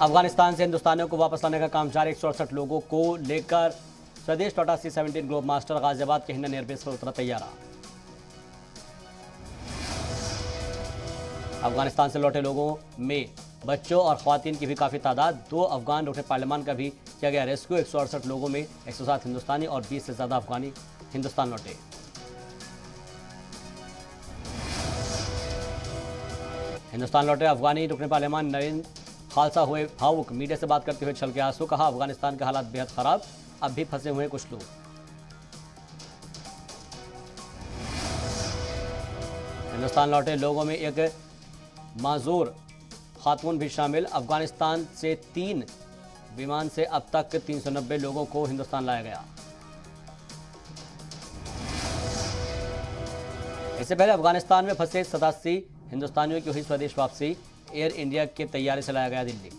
अफगानिस्तान से हिंदुस्तानियों को वापस लाने का काम जारी। 168 लोगों को लेकर स्वदेश लौटा C-17 ग्लोब मास्टर। गाजियाबाद के हिंडन एयरबेस पर उतरा तैयारा। अफगानिस्तान से लौटे लोगों में बच्चों और ख्वातीन की भी काफी तादाद। 2 अफगान रुकने पार्लियामान का भी किया गया रेस्क्यू। 168 लोगों में 107 हिंदुस्तानी और 20 से ज्यादा अफगानी हिंदुस्तान लौटे। हिंदुस्तान लौटे अफगानी रुकने पार्लियामान नवीन खालसा हुए भावुक। मीडिया से बात करते हुए छलके आंसू। कहा, अफगानिस्तान के हालात बेहद खराब, अब भी फंसे हुए कुछ लोग। हिंदुस्तान लौटे लोगों में एक माजूर खातून भी शामिल। अफगानिस्तान से 3 विमान से अब तक 390 लोगों को हिंदुस्तान लाया गया। इससे पहले अफगानिस्तान में फंसे 87 हिंदुस्तानियों की हुई स्वदेश वापसी। एयर इंडिया के तैयारी से लाया गया दिल्ली।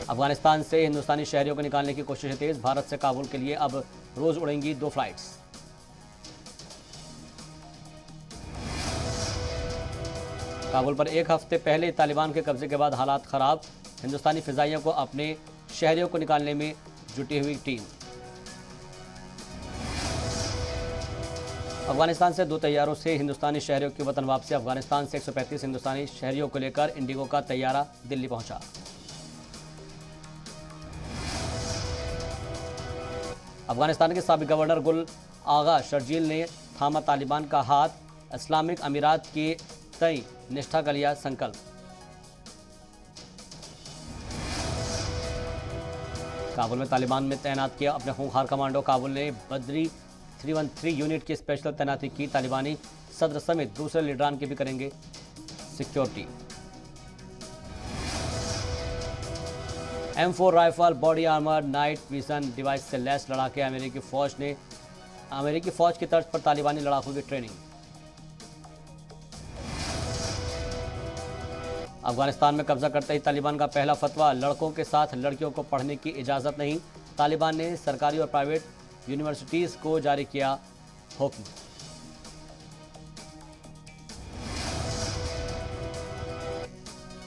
अफगानिस्तान से हिंदुस्तानी शहरियों को निकालने की कोशिशें तेज। भारत से काबुल के लिए अब रोज उड़ेंगी 2 फ्लाइट्स। काबुल पर एक हफ्ते पहले तालिबान के कब्जे के बाद हालात खराब। हिंदुस्तानी फिजाइयों को अपने शहरियों को निकालने में जुटी हुई टीम। अफगानिस्तान से 2 तैयारों से हिंदुस्तानी शहरियों की वतन वापसी। अफगानिस्तान से 135 हिंदुस्तानी शहरियों को लेकर इंडिगो का तैयारा दिल्ली पहुंचा। अफगानिस्तान के साबिक गवर्नर गुल आगा शर्जील ने थामा तालिबान का हाथ। इस्लामिक अमीरात के तय निष्ठा का लिया संकल्प। काबुल में तालिबान में तैनात किया अपने खूंखार कमांडो। काबुल ने बद्री 313 यूनिट की स्पेशल तैनाती की। तालिबानी सदर समेत दूसरे लीडरान की भी करेंगे security. M4 rifle, body armour, night vision device से लैस लड़ाके। अमेरिकी फौज की तर्ज पर तालिबानी लड़ाकों की ट्रेनिंग। अफगानिस्तान में कब्जा करते ही तालिबान का पहला फतवा। लड़कों के साथ लड़कियों को पढ़ने की इजाजत नहीं। तालिबान ने सरकारी और प्राइवेट यूनिवर्सिटीज को जारी किया हुक्म।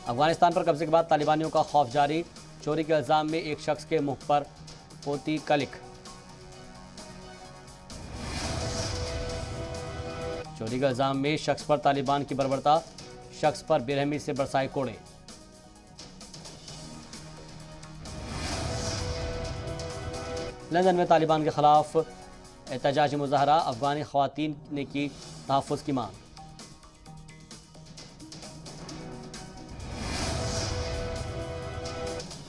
अफगानिस्तान पर कब्जे के बाद तालिबानियों का खौफ जारी। चोरी के इल्जाम में एक शख्स के मुंह पर पोती कलिक। चोरी के इल्जाम में शख्स पर तालिबान की बर्बरता। शख्स पर बेरहमी से बरसाए कोड़े। लंदन में तालिबान के खिलाफ एहतजाजी मुजाहरा। अफगानी ख्वातीन ने की तहफ़्फ़ुज़ की मांग।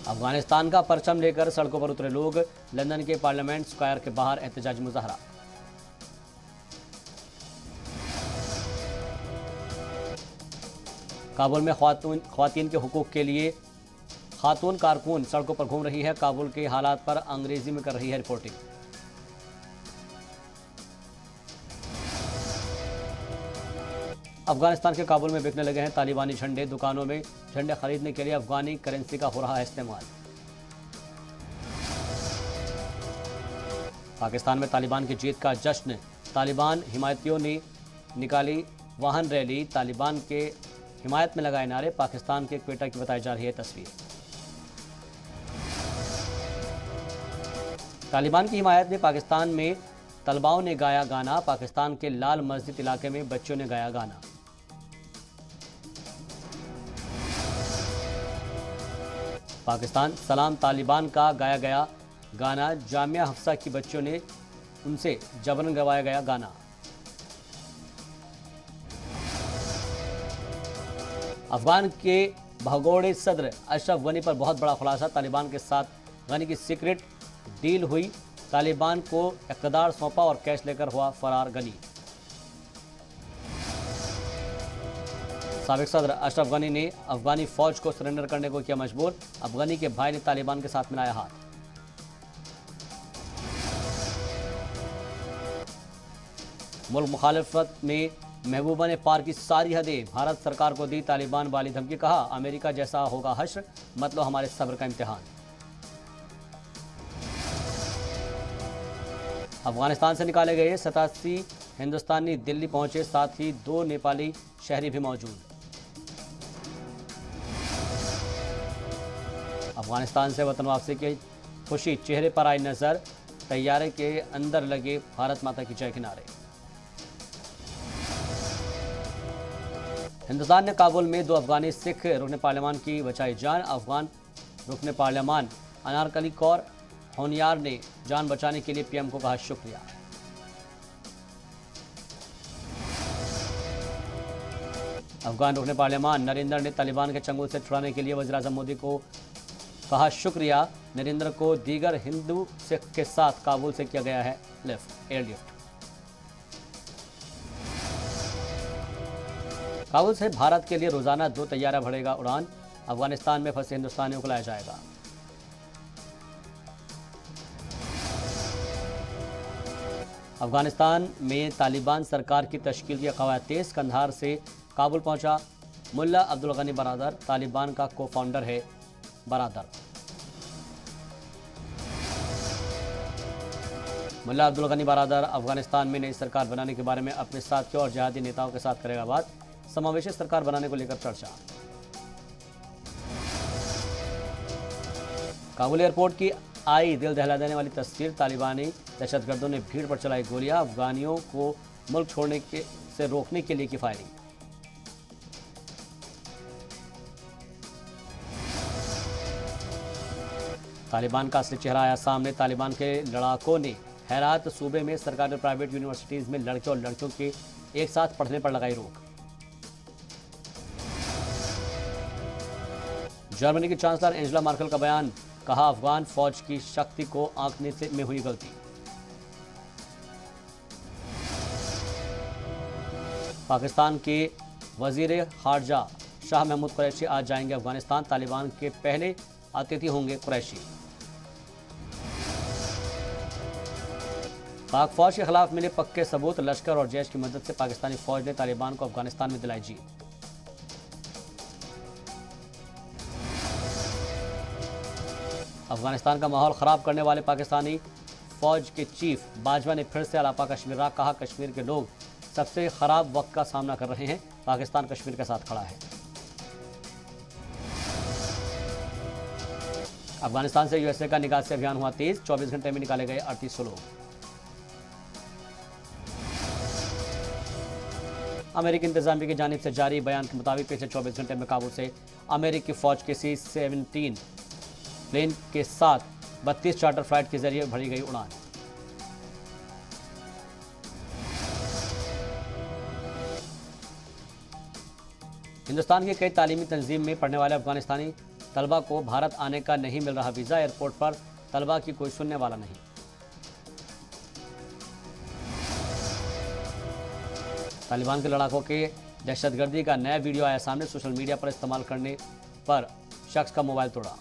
अफगानिस्तान का परचम लेकर सड़कों पर उतरे लोग। लंदन के पार्लियामेंट स्क्वायर के बाहर एहतजाजी मुजाहरा। काबुल में ख्वातीन के हुकूक के लिए खातून कारकुन सड़कों पर घूम रही है। काबुल के हालात पर अंग्रेजी में कर रही है रिपोर्टिंग। अफगानिस्तान के काबुल में बिकने लगे हैं तालिबानी झंडे। दुकानों में झंडे खरीदने के लिए अफगानी करेंसी का हो रहा है इस्तेमाल। पाकिस्तान में तालिबान की जीत का जश्न। तालिबान हिमायतियों ने निकाली वाहन रैली। तालिबान के हिमायत में लगाए नारे। पाकिस्तान के क्वेटा की बताई जा रही है तस्वीर। तालिबान की हिमायत में पाकिस्तान में तलबाओं ने गाया गाना। पाकिस्तान के लाल मस्जिद इलाके में बच्चों ने गाया गाना। पाकिस्तान सलाम तालिबान का गाया गया गाना। जामिया हफ्सा की बच्चों ने उनसे जबरन गवाया गया गाना। अफगान के भगोड़े सदर अशरफ गनी पर बहुत बड़ा खुलासा। तालिबान के साथ गनी की सीक्रेट डील हुई। तालिबान को इक़्तिदार सौंपा और कैश लेकर हुआ फरार गनी। साबिक सदर अशरफ गनी ने अफगानी फौज को सरेंडर करने को किया मजबूर। अब गनी के भाई ने तालिबान के साथ मिलाया हाथ। मुल्क मुखालिफत में महबूबा ने पार की सारी हदें। भारत सरकार को दी तालिबान वाली धमकी। कहा, अमेरिका जैसा होगा हश्र, मतलब हमारे सब्र का इम्तिहान। अफगानिस्तान से निकाले गए 87 हिंदुस्तानी दिल्ली पहुंचे। साथ ही 2 नेपाली शहरी भी मौजूद। अफगानिस्तान से वतन वापसी की खुशी चेहरे पर आई नजर, तैयारे के अंदर लगे भारत माता की जय के नारे। हिंदुस्तान ने काबुल में 2 अफगानी सिख रुकन पार्लियामान की बचाई जान। अफगान रुकन पार्लियामान अनारकली कौर होनियार ने जान बचाने के लिए पीएम को कहा शुक्रिया। अफगान रुकन पार्लियामान नरेंद्र ने तालिबान के चंगुल से छुड़ाने के लिए वज़ीर-ए-आज़म मोदी को कहा शुक्रिया। नरेंद्र को दीगर हिंदू सिख के साथ काबुल से किया गया है एयरलिफ्ट। काबुल से भारत के लिए रोजाना 2 तैयारा भरेगा उड़ान। अफगानिस्तान में फंसे हिंदुस्तानियों को लाया जाएगा। अफगानिस्तान में तालिबान सरकार की तश्कील की कवायद तेज। कंधार से काबुल पहुंचा मुल्ला अब्दुल गनी बरादर, तालिबान का को फाउंडर है बरादर। मुल्ला अब्दुल गनी बरादर अफगानिस्तान में नई सरकार बनाने के बारे में अपने साथियों और जिहादी नेताओं के साथ करेगा बात। समावेशी सरकार बनाने को लेकर चर्चा। काबुल एयरपोर्ट की आई दिल दहला देने वाली तस्वीर। तालिबानी दहशतगर्दों ने भीड़ पर चलाई गोलियां। अफगानियों को मुल्क छोड़ने से रोकने के लिए की फायरिंग। तालिबान का असली चेहरा आया सामने। तालिबान के लड़ाकों ने हेरात सूबे में सरकारी और प्राइवेट यूनिवर्सिटीज में लड़के और लड़कियों के एक साथ पढ़ने पर लगाई रोक। जर्मनी की चांसलर एंजेला मार्केल का बयान, कहा अफगान फौज की शक्ति को आंकने में हुई गलती। पाकिस्तान के वजीर खारजा शाह महमूद कुरैशी आज जाएंगे अफगानिस्तान। तालिबान के पहले अतिथि होंगे कुरैशी। पाक फौज के खिलाफ मिले पक्के सबूत। लश्कर और जैश की मदद से पाकिस्तानी फौज ने तालिबान को अफगानिस्तान में दिलाई जीत। अफगानिस्तान का माहौल खराब करने वाले पाकिस्तानी फौज के चीफ बाजवा ने फिर से अलापा कश्मीर रहा। कहा कश्मीर के लोग सबसे खराब वक्त का सामना कर रहे हैं। पाकिस्तान कश्मीर के साथ खड़ा है। अफगानिस्तान से यूएसए का निकासी अभियान हुआ तेज। 24 घंटे में निकाले गए 3800 लोग। अमेरिकी इंतजामिया की जानिब से जारी बयान के मुताबिक पिछले 24 घंटे में काबुल से अमेरिकी फौज के C-17 प्लेन के साथ 32 चार्टर फ्लाइट के जरिए भरी गई उड़ान। हिंदुस्तान की कई तालीमी तंजीम में पढ़ने वाले अफगानिस्तानी तलबा को भारत आने का नहीं मिल रहा वीज़ा। एयरपोर्ट पर तलबा की कोई सुनने वाला नहीं। तालिबान के लड़ाकों के दहशतगर्दी का नया वीडियो आया सामने। सोशल मीडिया पर इस्तेमाल करने पर शख्स का मोबाइल तोड़ा।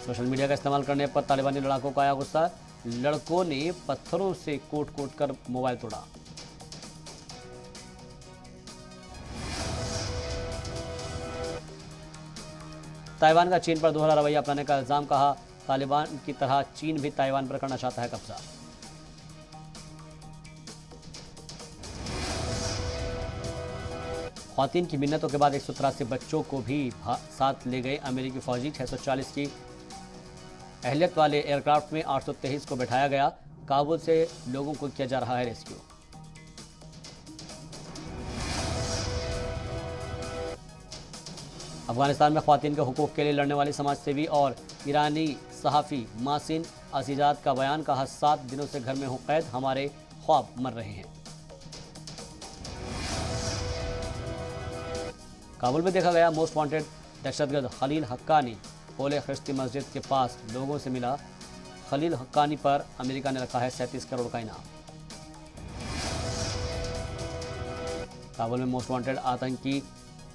सोशल मीडिया का इस्तेमाल करने पर तालिबानी लड़ाकों को आया गुस्सा। लड़कों ने पत्थरों से कूट कर मोबाइल तोड़ा। ताइवान का चीन पर दोहरा रवैया अपनाने का इल्जाम। कहा तालिबान की तरह चीन भी ताइवान पर करना चाहता है कब्जा। ख्वातीन की मिन्नतों के बाद 183 बच्चों को भी साथ ले गए अमेरिकी फौजी। 640 की अहलियत वाले एयरक्राफ्ट में 823 को बैठाया गया। काबुल से लोगों को किया जा रहा है रेस्क्यू। अफगानिस्तान में ख्वातीन के हुकूक के लिए लड़ने वाली समाजसेवी और ईरानी सहाफ़ी मासिन अजीजाद का बयान। कहा 7 दिनों से घर में हूँ कैद, हमारे ख्वाब मर रहे हैं। काबुल में देखा गया मोस्ट वांटेड दहशतगर्द खलील हक्कानी। पोले ख्रिस्ती मस्जिद के पास लोगों से मिला। खलील हक्कानी पर अमेरिका ने रखा है 37 करोड़ का इनाम। काबुल में मोस्ट वांटेड आतंकी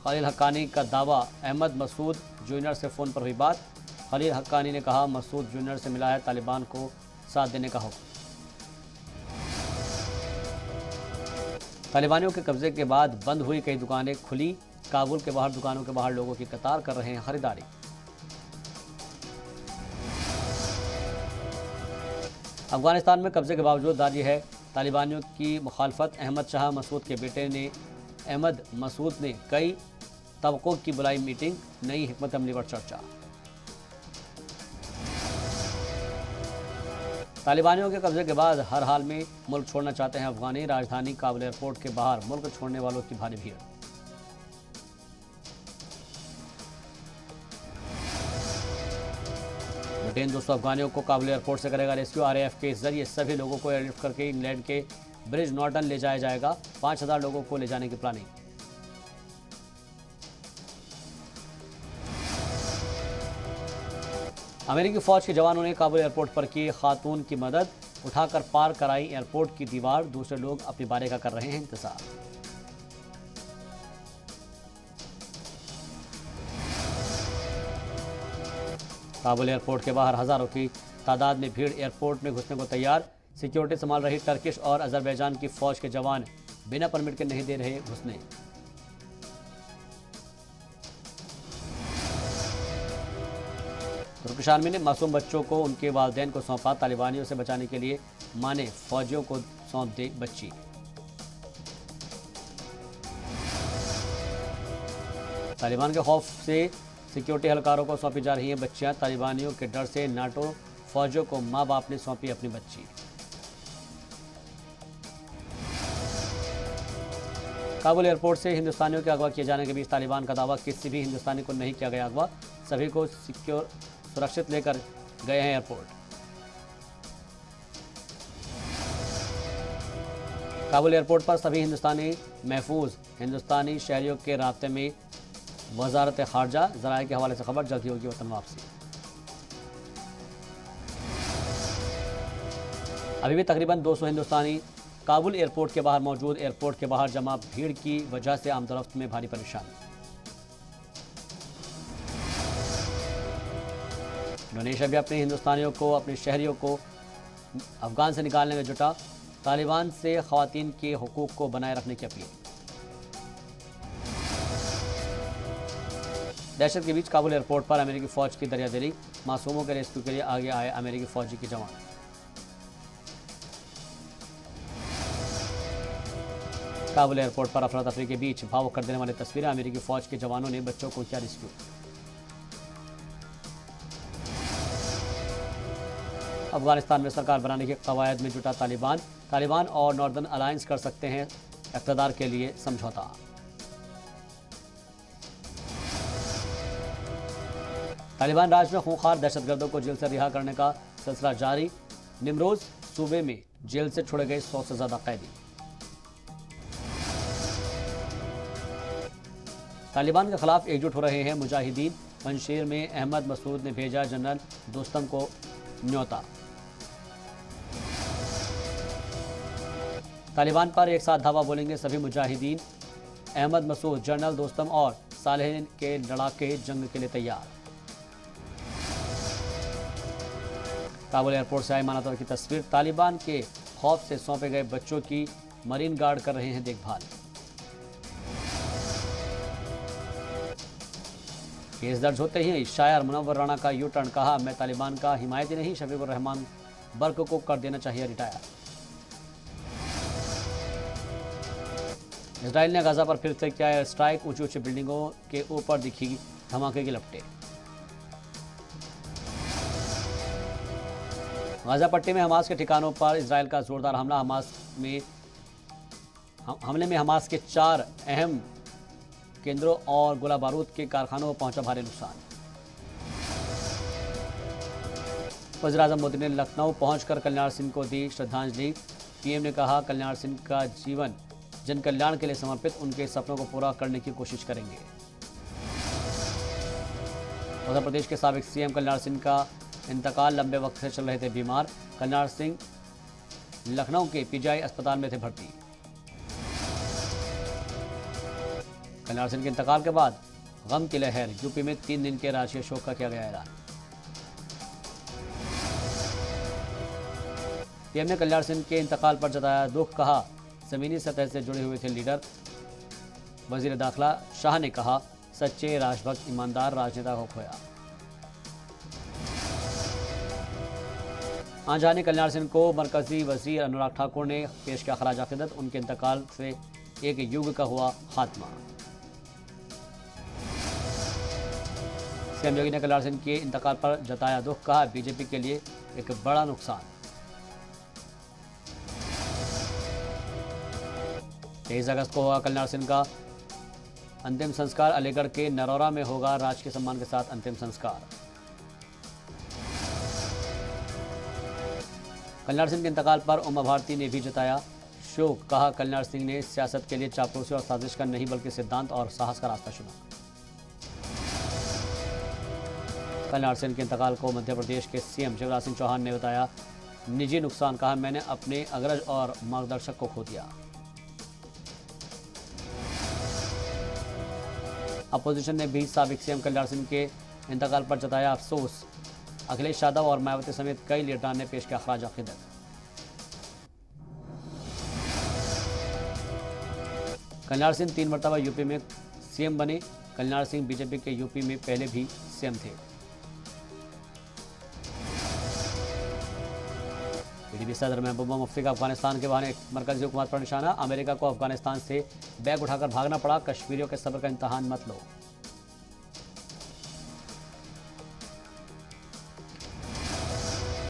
खलील हक्कानी का दावा। अहमद मसूद जूनियर से फ़ोन पर हुई बात। खलील हक्कानी ने कहा मसूद जूनियर से मिला है तालिबान को साथ देने का हुक्म। तालिबानियों के कब्जे के बाद बंद हुई कई दुकानें खुली। काबुल के बाहर दुकानों के बाहर लोगों की कतार कर रहे हैं खरीदारी। अफगानिस्तान में कब्जे के बावजूद जारी है तालिबानियों की मुखालफत। अहमद शाह मसूद के बेटे ने अहमद मसूद ने कई तबकों की बुलाई मीटिंग, नई हिकमत अमली पर चर्चा। तालिबानियों के कब्जे के बाद हर हाल में मुल्क छोड़ना चाहते हैं अफगानी। राजधानी काबुल एयरपोर्ट के बाहर मुल्क छोड़ने वालों की भारी भीड़। ब्रिटेन 200 अफगानियों को काबुल एयरपोर्ट से करेगा रेस्क्यू। आरएएफ के जरिए सभी लोगों को एयरलिफ्ट करके इंग्लैंड के ब्रिज नॉर्टन ले जाया जाएगा। 5000 लोगों को ले जाने की प्लानिंग। अमेरिकी फौज के जवानों ने काबुल एयरपोर्ट पर की खातून की मदद, उठाकर पार कराई एयरपोर्ट की दीवार। दूसरे लोग अपनी बारी का कर रहे हैं इंतजार। काबुल एयरपोर्ट के बाहर हजारों की तादाद में भीड़ एयरपोर्ट में घुसने को तैयार। सिक्योरिटी संभाल रही टर्किश और अजरबैजान की फौज के जवान बिना परमिट के नहीं दे रहे घुसने। तुर्किश आर्मी ने मासूम बच्चों को उनके वालिदैन को सौंपा। तालिबानियों से बचाने के लिए मां ने फौजियों को सौंप दी बच्ची। तालिबान के खौफ से सिक्योरिटी एहलकारों को सौंपी जा रही हैं बच्चियां। तालिबानियों के डर से नाटो फौजियों को मां बाप ने सौंपी अपनी बच्ची। काबुल एयरपोर्ट से हिंदुस्तानियों के अगवा किए जाने के बीच तालिबान का दावा, किसी भी हिंदुस्तानी को नहीं किया गया अगवा, सभी को सुरक्षित लेकर गए हैं एयरपोर्ट। काबुल एयरपोर्ट पर सभी हिंदुस्तानी महफूज। हिंदुस्तानी शहरियों के राब्ते में वजारत खारजा। जराये के हवाले से खबर, जल्द ही होगी वतन वापसी। अभी भी तकरीबन 200 हिंदुस्तानी काबुल एयरपोर्ट के बाहर मौजूद। एयरपोर्ट के बाहर जमा भीड़ की वजह से आमदोरफ्त में भारी परेशानी। इंडोनेशिया भी अपने हिंदुस्तानियों को, अपने शहरियों को अफगान से निकालने में जुटा। तालिबान से खवातीन के हुकूक को बनाए रखने की अपील। दहशत के बीच काबुल एयरपोर्ट पर अमेरिकी फौज की दरियादिली। मासूमों के रेस्क्यू के लिए आगे आए अमेरिकी फौजी के जवान। काबुल एयरपोर्ट पर अफरा तफरी के बीच भावुक कर देने वाली तस्वीरें। अमेरिकी फौज के जवानों ने बच्चों को किया रेस्क्यू। अफगानिस्तान में सरकार बनाने के कवायद में जुटा तालिबान। तालिबान और नॉर्दर्न अलायंस कर सकते हैं इक़्तिदार के लिए समझौता। तालिबान राज में खूंखार दहशतगर्दों को जेल से रिहा करने का सिलसिला जारी। निमरोज सूबे में जेल से छोड़े गए 100 से ज्यादा कैदी। तालिबान के खिलाफ एकजुट हो रहे हैं मुजाहिदीन। पंजशीर में अहमद मसूद ने भेजा जनरल दोस्तम को न्योता। तालिबान पर एक साथ धावा बोलेंगे सभी मुजाहिदीन। अहमद मसूद, जनरल दोस्तम और सालेह के लड़ाके जंग के लिए तैयार। काबुल एयरपोर्ट से आए मानातौर की तस्वीर। तालिबान के खौफ से सौंपे गए बच्चों की मरीन गार्ड कर रहे हैं देखभाल। केस दर्ज होते ही शायर मुनव्वर राणा का यू टर्न, कहा मैं तालिबान का हिमायती नहीं, शफीकुर रहमान बर्क को कर देना चाहिए रिटायर। इजराइल ने गाजा पर फिर से किया एयर स्ट्राइक। ऊंची ऊंची बिल्डिंगों के ऊपर दिखी धमाके की लपटें। गाजा पट्टी में हमास के ठिकानों पर इजराइल का जोरदार हमला। हमले में हमास के 4 अहम केंद्रों और गोला बारूद के कारखानों को पहुंचा भारी नुकसान। वज़ीर-ए-आज़म मोदी ने लखनऊ पहुंचकर कल्याण सिंह को दी श्रद्धांजलि। पीएम ने कहा कल्याण सिंह का जीवन जन कल्याण के लिए समर्पित, उनके सपनों को पूरा करने की कोशिश करेंगे। उत्तर प्रदेश के साबिक सीएम कल्याण सिंह का इंतकाल, लंबे वक्त से चल रहे थे बीमार। कल्याण सिंह लखनऊ के पीजीआई अस्पताल में थे भर्ती। कल्याण सिंह के इंतकाल के बाद गम की लहर। यूपी में 3 दिन के राजकीय शोक का किया गया ऐलान। पीएम ने कल्याण सिंह के इंतकाल पर जताया दुख, कहा जमीनी सतह से जुड़े हुए थे लीडर। वजीर दाखिला शाह ने कहा सच्चे राजभक्त ईमानदार राजनेता को खोया। आज जाने कल्याण सिंह को मरकजी वजीर अनुराग ठाकुर ने पेश किया खराज अकीदत। उनके इंतकाल से एक युग का हुआ खात्मा। सीएम योगी ने कल्याण सिंह के इंतकाल पर जताया दुख, कहा बीजेपी के लिए एक बड़ा नुकसान। 23 अगस्त को होगा कल्याण सिंह का अंतिम संस्कार। अलीगढ़ के नरौरा में होगा राजकीय सम्मान के साथ अंतिम संस्कार। कल्याण सिंह के इंतकाल पर उमा भारती ने भी जताया शोक, कहा कल्याण सिंह ने सियासत के लिए चापलूसी और साजिश का नहीं बल्कि सिद्धांत और साहस का रास्ता चुना। कल्याण सिंह के इंतकाल को मध्य प्रदेश के सीएम शिवराज सिंह चौहान ने बताया निजी नुकसान, कहा मैंने अपने अग्रज और मार्गदर्शक को खो दिया। अपोजिशन ने भी साबिक सीएम कल्याण सिंह के इंतकाल पर जताया अफसोस। अखिलेश यादव और मायावती समेत कई लीडरान ने पेश किया खराज अकीदत। कल्याण सिंह 3 मरतबा यूपी में सीएम बने। कल्याण सिंह बीजेपी के यूपी में पहले भी सीएम थे। पीडीपी सदर महबूबा मुफ्ती का अफगानिस्तान के बहाने मरकजी हुकूमत पर निशाना। अमेरिका को अफगानिस्तान से बैग उठाकर भागना पड़ा। कश्मीरियों के सब्र का इम्तहान मत लो।